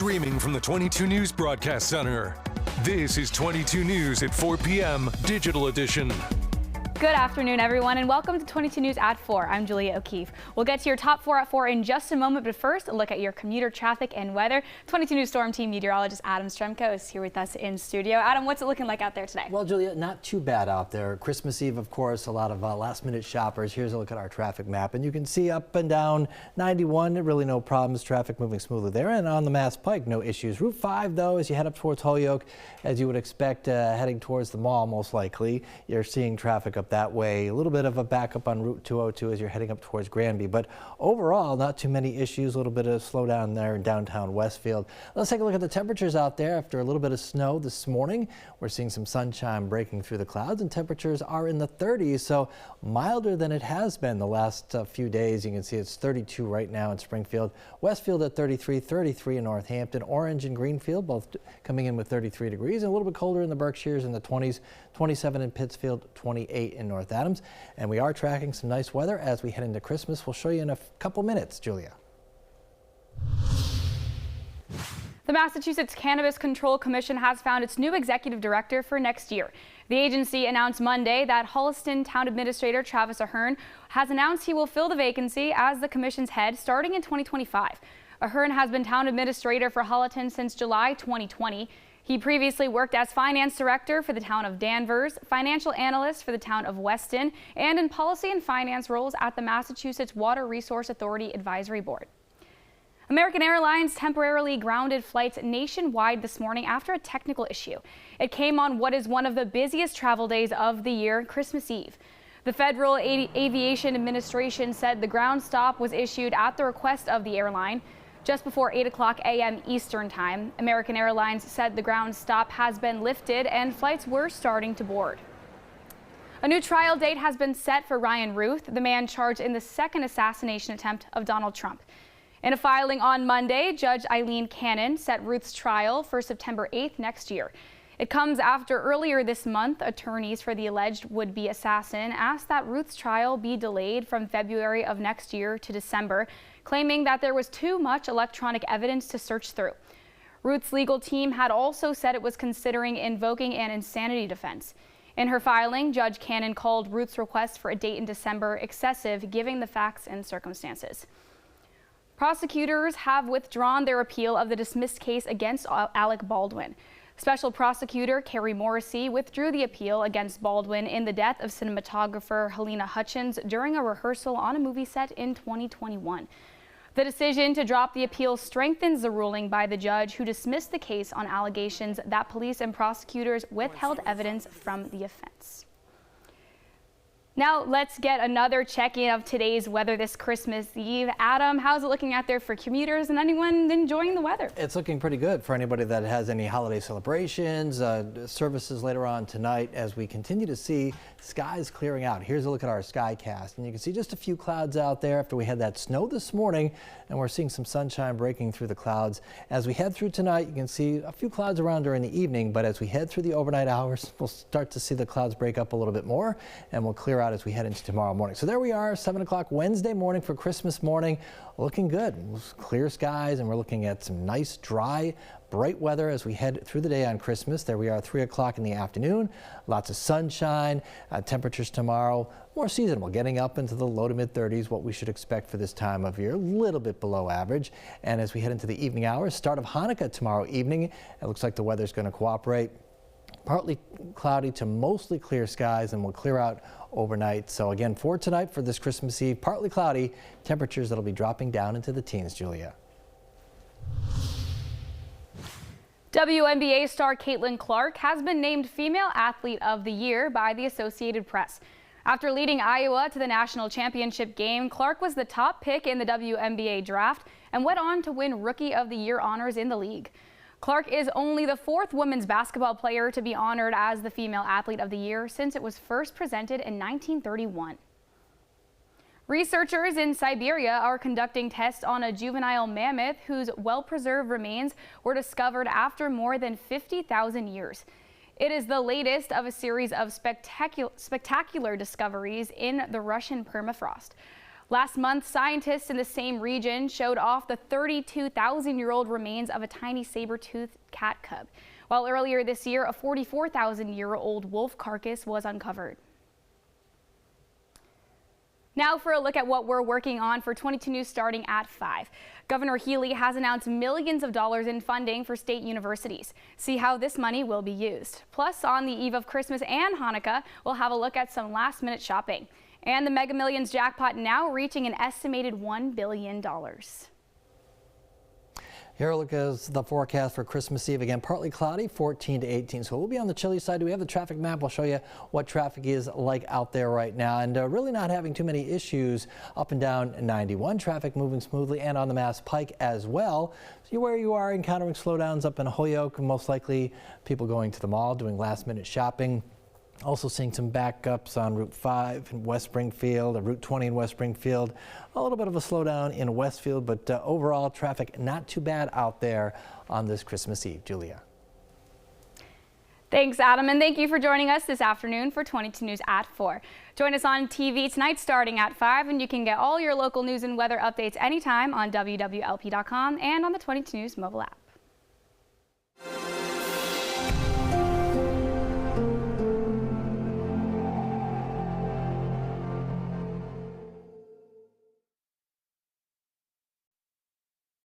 Streaming from the 22 News Broadcast Center. This is 22 News at 4 p.m. Digital Edition. Good afternoon, everyone, and welcome to 22 News at 4. I'm Julia O'Keefe. We'll get to your top 4 at 4 in just a moment, but first, a look at your commuter traffic and weather. 22 News Storm Team meteorologist Adam Stremko is here with us in studio. Adam, what's it looking like out there today? Well, Julia, not too bad out there. Christmas Eve, of course, a lot of last-minute shoppers. Here's a look at our traffic map, and you can see up and down 91, really no problems. Traffic moving smoothly there, and on the Mass Pike, no issues. Route 5, though, as you head up towards Holyoke, as you would expect, heading towards the mall, most likely, you're seeing traffic up that way. A little bit of a backup on Route 202 as you're heading up towards Granby, but overall, not too many issues. A little bit of slowdown there in downtown Westfield. Let's take a look at the temperatures out there. After a little bit of snow this morning, we're seeing some sunshine breaking through the clouds, and temperatures are in the 30s, so milder than it has been the last few days. You can see it's 32 right now in Springfield, Westfield at 33, 33 in Northampton, Orange and Greenfield both coming in with 33 degrees, and a little bit colder in the Berkshires in the 20s, 27 in Pittsfield, 28 in North Adams. And we are tracking some nice weather as we head into Christmas. We'll show you in a couple minutes, Julia. The Massachusetts Cannabis Control Commission has found its new executive director for next year. The agency announced Monday that Holliston Town Administrator Travis Ahern has announced he will fill the vacancy as the commission's head starting in 2025. Ahern has been town administrator for Holliston since July 2020. He previously worked as finance director for the town of Danvers, financial analyst for the town of Weston, and in policy and finance roles at the Massachusetts Water Resource Authority Advisory Board. American Airlines temporarily grounded flights nationwide this morning after a technical issue. It came on what is one of the busiest travel days of the year, Christmas Eve. The Federal Aviation Administration said the ground stop was issued at the request of the airline. Just before 8 o'clock a.m. Eastern Time, American Airlines said the ground stop has been lifted and flights were starting to board. A new trial date has been set for Ryan Ruth, the man charged in the second assassination attempt of Donald Trump. In a filing on Monday, Judge Eileen Cannon set Ruth's trial for September 8th next year. It comes after earlier this month, attorneys for the alleged would-be assassin asked that Ruth's trial be delayed from February of next year to December, claiming that there was too much electronic evidence to search through. Ruth's legal team had also said it was considering invoking an insanity defense. In her filing, Judge Cannon called Ruth's request for a date in December excessive, given the facts and circumstances. Prosecutors have withdrawn their appeal of the dismissed case against Alec Baldwin. Special Prosecutor Carrie Morrissey withdrew the appeal against Baldwin in the death of cinematographer Helena Hutchins during a rehearsal on a movie set in 2021. The decision to drop the appeal strengthens the ruling by the judge who dismissed the case on allegations that police and prosecutors withheld evidence from the offense. Now let's get another check-in of today's weather this Christmas Eve. Adam, how's it looking out there for commuters and anyone enjoying the weather? It's looking pretty good for anybody that has any holiday celebrations, services later on tonight as we continue to see skies clearing out. Here's a look at our sky cast, and you can see just a few clouds out there after we had that snow this morning, and we're seeing some sunshine breaking through the clouds. As we head through tonight, you can see a few clouds around during the evening, but as we head through the overnight hours, we'll start to see the clouds break up a little bit more, and we'll clear out as we head into tomorrow morning. So there we are, 7 o'clock Wednesday morning for Christmas morning. Looking good. Clear skies, and we're looking at some nice, dry, bright weather as we head through the day on Christmas. There we are, 3 o'clock in the afternoon. Lots of sunshine. Temperatures tomorrow more seasonable, getting up into the low to mid 30s, what we should expect for this time of year, a little bit below average. And as we head into the evening hours, start of Hanukkah tomorrow evening, it looks like the weather's going to cooperate. Partly cloudy to mostly clear skies, and will clear out overnight. So again, for tonight, for this Christmas Eve, partly cloudy, temperatures that'll be dropping down into the teens, Julia. WNBA star Caitlin Clark has been named Female Athlete of the Year by the Associated Press. After leading Iowa to the national championship game, Clark was the top pick in the WNBA draft and went on to win Rookie of the Year honors in the league. Clark is only the 4th women's basketball player to be honored as the Female Athlete of the Year since it was first presented in 1931. Researchers in Siberia are conducting tests on a juvenile mammoth whose well-preserved remains were discovered after more than 50,000 years. It is the latest of a series of spectacular discoveries in the Russian permafrost. Last month, scientists in the same region showed off the 32,000-year-old remains of a tiny saber-toothed cat cub, while earlier this year, a 44,000-year-old wolf carcass was uncovered. Now for a look at what we're working on for 22 News starting at 5. Governor Healy has announced millions of dollars in funding for state universities. See how this money will be used. Plus, on the eve of Christmas and Hanukkah, we'll have a look at some last-minute shopping. And the Mega Millions jackpot now reaching an estimated $1 billion. Here, look at the forecast for Christmas Eve. Again, partly cloudy, 14 to 18. So we'll be on the chilly side. We have the traffic map. We'll show you what traffic is like out there right now. And really not having too many issues up and down 91. Traffic moving smoothly and on the Mass Pike as well. So where you are encountering slowdowns up in Holyoke, most likely people going to the mall, doing last-minute shopping. Also seeing some backups on Route 5 in West Springfield, Route 20 in West Springfield. A little bit of a slowdown in Westfield, but overall traffic not too bad out there on this Christmas Eve. Julia. Thanks, Adam, and thank you for joining us this afternoon for 22 News at 4. Join us on TV tonight starting at 5, and you can get all your local news and weather updates anytime on wwlp.com and on the 22 News mobile app.